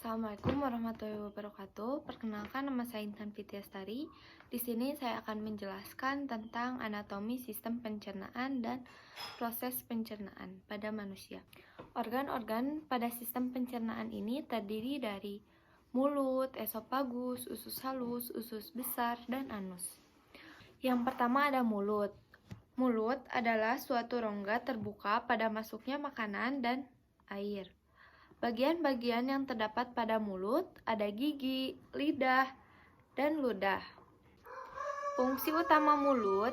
Assalamualaikum warahmatullahi wabarakatuh. Perkenalkan, nama saya Intan Fitriastari. Di sini saya akan menjelaskan tentang anatomi sistem pencernaan dan proses pencernaan pada manusia. Organ-organ pada sistem pencernaan ini terdiri dari mulut, esofagus, usus halus, usus besar, dan anus. Yang pertama ada mulut. Mulut adalah suatu rongga terbuka pada masuknya makanan dan air. Bagian-bagian yang terdapat pada mulut ada gigi, lidah, dan ludah. Fungsi utama mulut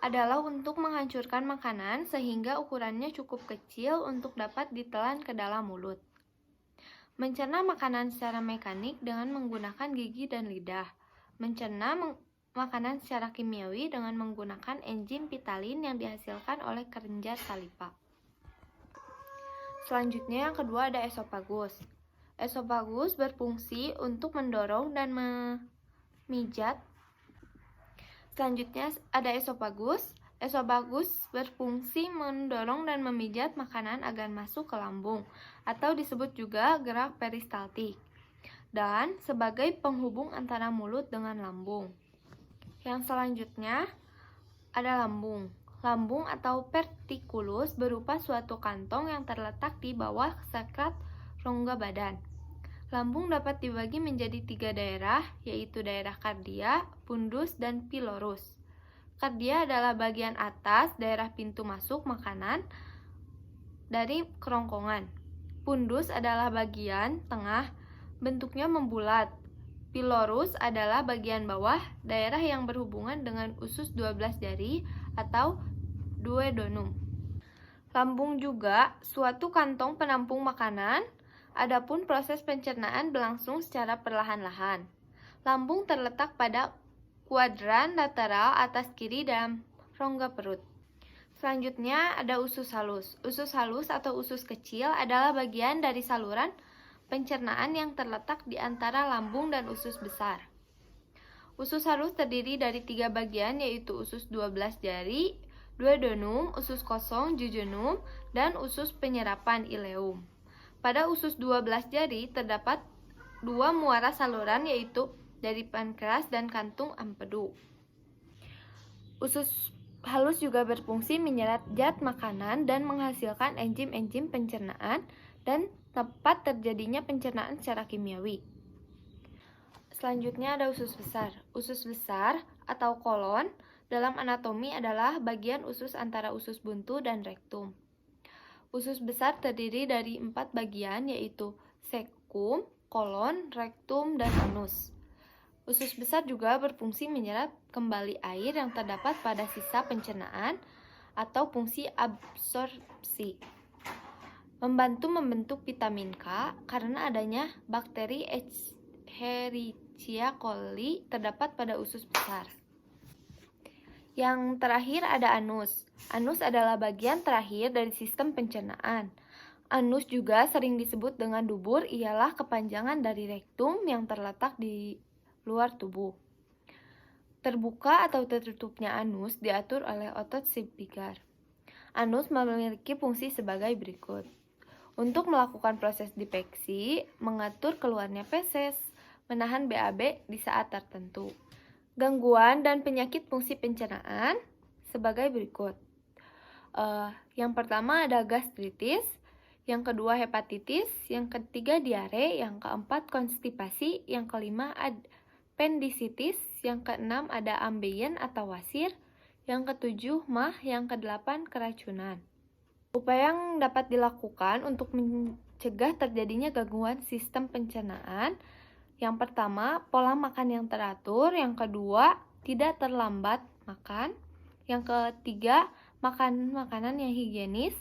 adalah untuk menghancurkan makanan sehingga ukurannya cukup kecil untuk dapat ditelan ke dalam mulut. Mencerna makanan secara mekanik dengan menggunakan gigi dan lidah. Mencerna makanan secara kimiawi dengan menggunakan enzim pitalin yang dihasilkan oleh kelenjar saliva. Selanjutnya yang kedua ada esofagus. Esofagus berfungsi untuk mendorong dan memijat. Selanjutnya ada esofagus. Esofagus berfungsi mendorong dan memijat makanan agar masuk ke lambung, atau disebut juga gerak peristaltik, dan sebagai penghubung antara mulut dengan lambung. Yang selanjutnya ada lambung. Lambung atau vertikulus berupa suatu kantong yang terletak di bawah sekrat rongga badan. Lambung dapat dibagi menjadi 3 daerah, yaitu daerah kardia, fundus, dan pylorus. Kardia adalah bagian atas daerah pintu masuk makanan dari kerongkongan. Fundus adalah bagian tengah, bentuknya membulat. Pylorus adalah bagian bawah, daerah yang berhubungan dengan usus 12 jari atau duodenum. Lambung juga suatu kantong penampung makanan, adapun proses pencernaan berlangsung secara perlahan-lahan. Lambung terletak pada kuadran lateral atas kiri dalam rongga perut. Selanjutnya ada usus halus. Usus halus atau usus kecil adalah bagian dari saluran pencernaan yang terletak di antara lambung dan usus besar. Usus halus terdiri dari 3 bagian, yaitu usus 12 jari, duodenum, usus kosong, jejunum, dan usus penyerapan ileum. Pada usus 12 jari terdapat 2 muara saluran, yaitu dari pankreas dan kantung empedu. Usus halus juga berfungsi menyerap zat makanan dan menghasilkan enzim-enzim pencernaan dan tempat terjadinya pencernaan secara kimiawi. Selanjutnya ada usus besar. Usus besar atau kolon dalam anatomi adalah bagian usus antara usus buntu dan rektum. Usus besar terdiri dari 4 bagian, yaitu cecum, kolon, rektum, dan anus. Usus besar juga berfungsi menyerap kembali air yang terdapat pada sisa pencernaan atau fungsi absorpsi. Membantu membentuk vitamin K karena adanya bakteri Escherichia coli terdapat pada usus besar. Yang terakhir ada anus. Anus adalah bagian terakhir dari sistem pencernaan. Anus juga sering disebut dengan dubur, ialah kepanjangan dari rektum yang terletak di luar tubuh. Terbuka atau tertutupnya anus diatur oleh otot sipigar. Anus memiliki fungsi sebagai berikut. Untuk melakukan proses difeksi, mengatur keluarnya feses, menahan BAB di saat tertentu. Gangguan dan penyakit fungsi pencernaan sebagai berikut. Yang pertama ada gastritis, yang kedua hepatitis, yang ketiga diare, yang keempat konstipasi, yang kelima appendisitis, yang keenam ada ambeien atau wasir, yang ketujuh mah, yang kedelapan keracunan. Upaya yang dapat dilakukan untuk mencegah terjadinya gangguan sistem pencernaan: yang pertama, pola makan yang teratur. Yang kedua, tidak terlambat makan. Yang ketiga, makan makanan yang higienis.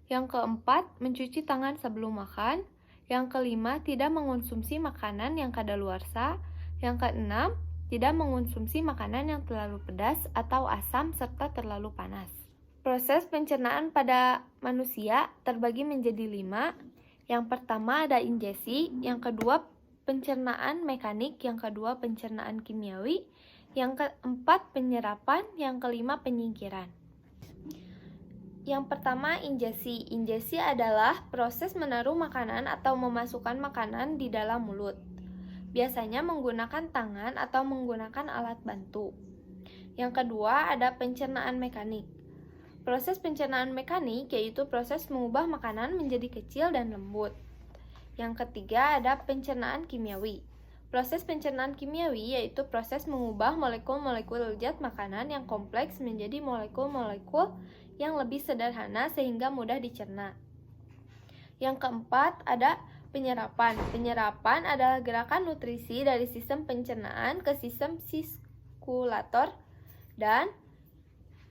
Yang keempat, mencuci tangan sebelum makan. Yang kelima, tidak mengonsumsi makanan yang kadaluarsa. Yang keenam, tidak mengonsumsi makanan yang terlalu pedas atau asam serta terlalu panas. Proses pencernaan pada manusia terbagi menjadi 5. Yang pertama ada ingesi, yang kedua pencernaan mekanik, yang kedua pencernaan kimiawi, yang keempat penyerapan, yang kelima penyingkiran. Yang pertama, ingesti. Ingesti adalah proses menaruh makanan atau memasukkan makanan di dalam mulut. Biasanya menggunakan tangan atau menggunakan alat bantu. Yang kedua, ada pencernaan mekanik. Proses pencernaan mekanik yaitu proses mengubah makanan menjadi kecil dan lembut. Yang ketiga, ada pencernaan kimiawi. Proses pencernaan kimiawi yaitu proses mengubah molekul-molekul zat makanan yang kompleks menjadi molekul-molekul yang lebih sederhana sehingga mudah dicerna. Yang keempat, ada penyerapan. Penyerapan adalah gerakan nutrisi dari sistem pencernaan ke sistem sirkulator dan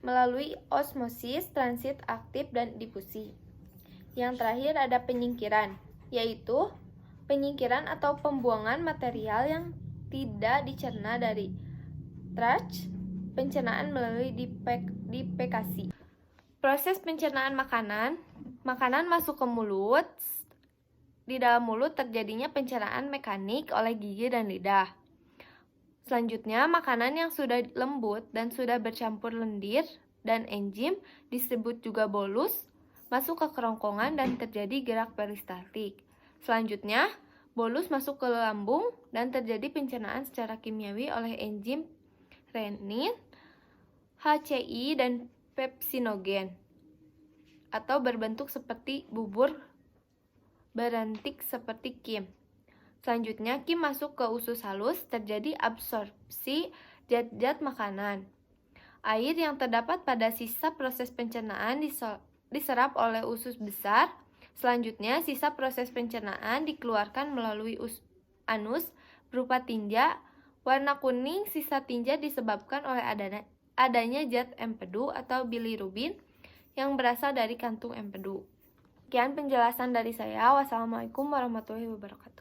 melalui osmosis, transit aktif, dan difusi. Yang terakhir ada penyingkiran, yaitu penyingkiran atau pembuangan material yang tidak dicerna dari trach, pencernaan melalui dipekasi. Proses pencernaan makanan masuk ke mulut. Di dalam mulut terjadinya pencernaan mekanik oleh gigi dan lidah. Selanjutnya, makanan yang sudah lembut dan sudah bercampur lendir dan enzim disebut juga bolus, masuk ke kerongkongan dan terjadi gerak peristaltik. Selanjutnya, bolus masuk ke lambung dan terjadi pencernaan secara kimiawi oleh enzim renin, HCI, dan pepsinogen atau berbentuk seperti bubur berantik seperti kim. Selanjutnya, kim masuk ke usus halus, terjadi absorpsi zat-zat makanan. Air yang terdapat pada sisa proses pencernaan diserap oleh usus besar. Selanjutnya, sisa proses pencernaan dikeluarkan melalui anus berupa tinja. Warna kuning sisa tinja disebabkan oleh adanya zat empedu atau bilirubin yang berasal dari kantung empedu. Sekian penjelasan dari saya. Wassalamualaikum warahmatullahi wabarakatuh.